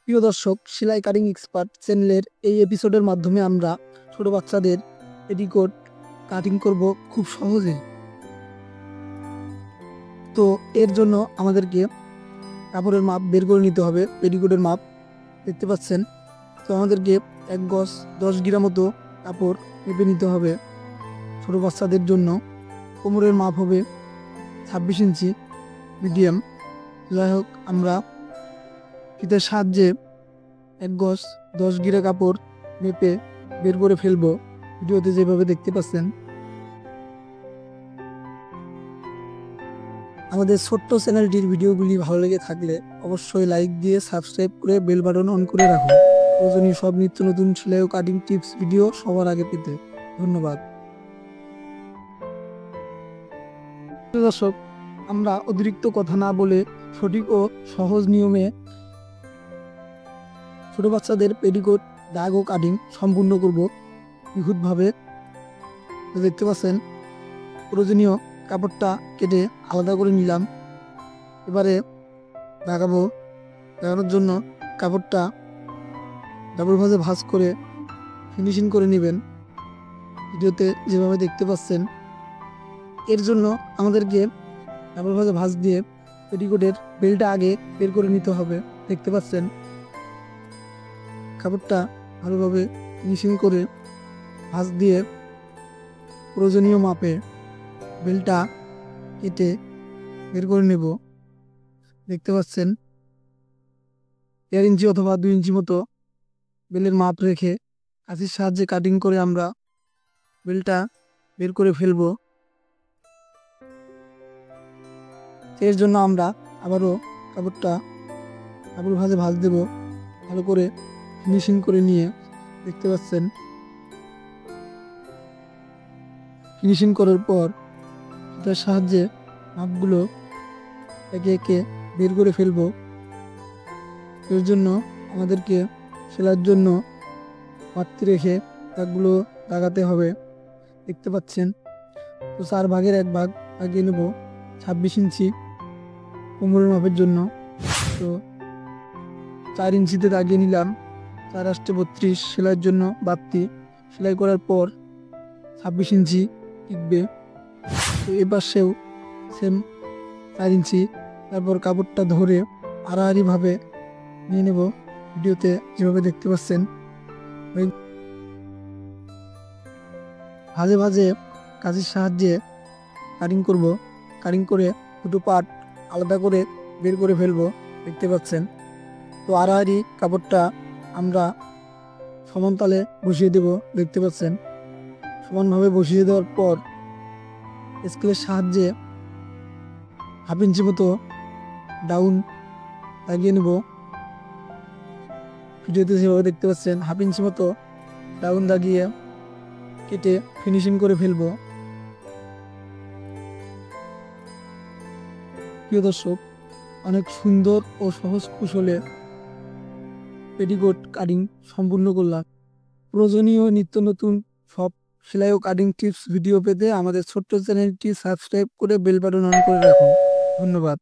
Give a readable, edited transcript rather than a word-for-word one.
প্রিয় দর্শক, সেলাই কাটিং এক্সপার্ট চ্যানেলের এই এপিসোডের মাধ্যমে আমরা ছোট বাচ্চাদের পেটিকোট কাটিং করব খুব সহজে। তো এর জন্য আমাদেরকে কাপড়ের মাপ বের করে নিতে হবে। পেটিকোটের মাপ দেখতে পাচ্ছেন। তো আমাদেরকে 1 গজ 10 গ্রাম মতো কাপড় মেপে নিতে হবে। ছোট বাচ্চাদের জন্য কোমরের মাপ হবে 26 ইঞ্চি মিডিয়াম। যাই হোক, আমরা ফিতের সাহায্যে 1 গজ 10 গিরা কাপড় মেপে বের করে ফেলবো, ভিডিওতে যেভাবে দেখতে পাচ্ছেন। আমাদের ছোট্ট চ্যানেলটির ভিডিওগুলি ভালো লেগে থাকলে অবশ্যই লাইক দিয়ে সাবস্ক্রাইব করে বেল বাটন অন করে রাখুন, প্রয়োজনীয় সব নিত্য নতুন সেলাই ও কাটিং টিপস ভিডিও সবার আগে পেতে। ধন্যবাদ। দর্শক, আমরা অতিরিক্ত কথা না বলে সঠিক ও সহজ নিয়মে ছোট বাচ্চাদের পেটিকোট দাগ ও কাটিং সম্পূর্ণ করব নিখুঁতভাবে। দেখতে পাচ্ছেন, প্রয়োজনীয় কাপড়টা কেটে আলাদা করে নিলাম। এবারে লাগানোর জন্য কাপড়টা ডাবল ভাঁজে ভাঁজ করে ফিনিশিং করে নেবেন, ভিডিওতে যেভাবে দেখতে পাচ্ছেন। এর জন্য আমাদেরকে ডাবল ভাঁজে ভাঁজ দিয়ে পেটিকোটের বেলটা আগে বের করে নিতে হবে। দেখতে পাচ্ছেন, কাপড়টা ভালোভাবে ফিনিশিং করে ভাঁজ দিয়ে প্রয়োজনীয় মাপে বেলটা কেটে বের করে নেব। দেখতে পাচ্ছেন, 1.5 ইঞ্চি অথবা 2 ইঞ্চি মতো বেলের মাপ রেখে কাঁচির সাহায্যে কাটিং করে আমরা বেলটা বের করে ফেলব। এর জন্য আমরা আবারও কাপড়টা ডাবল ভাঁজে ভাঁজ দেব, ভালো করে ফিনিশিং করে নিয়ে। দেখতে পাচ্ছেন, ফিনিশিং করার পর এটার সাহায্যে মাপগুলো একে একে বের করে ফেলব। এর জন্য আমাদেরকে সেলাইয়ের জন্য বাড়তি রেখে দাগগুলো লাগাতে হবে। দেখতে পাচ্ছেন, তো 4 ভাগের 1 ভাগ লাগিয়ে নেব 26 ইঞ্চি কোমরের মাপের জন্য। তো 4 ইঞ্চিতে দাগিয়ে নিলাম। 4 আষ্টে 32 সেলাইয়ের জন্য বাড়তি। সেলাই করার পর 26 ইঞ্চি টিকবে। তো এ পাশেও সেম 4 ইঞ্চি। তারপর কাপড়টা ধরে আড়াআড়িভাবে নিয়ে নেব, ভিডিওতে যেভাবে দেখতে পাচ্ছেন। ভাঁজে ভাঁজে কাঁচির সাহায্যে কাটিং করব। কাটিং করে দুটো পার্ট আলাদা করে বের করে ফেলবো, দেখতে পাচ্ছেন। তো আড়াআড়ি কাপড়টা আমরা সমান তালে বসিয়ে দেব, দেখতে পাচ্ছেন। সমানভাবে বসিয়ে দেওয়ার পর স্কেলের সাহায্যে 1/2 ইঞ্চি মতো ডাউন লাগিয়ে নেব, ভিডিওতে যেভাবে দেখতে পাচ্ছেন। 1/2 ইঞ্চি মতো ডাউন লাগিয়ে কেটে ফিনিশিং করে ফেলব। প্রিয় দর্শক, অনেক সুন্দর ও সহজ কৌশলে পেটিকোট কাটিং সম্পূর্ণ করলাম। প্রয়োজনীয় নিত্য নতুন সব সেলাই ও কাটিং টিপস ভিডিও পেতে আমাদের ছোট্ট চ্যানেলটি সাবস্ক্রাইব করে বেল বাটন অন করে রাখুন। ধন্যবাদ।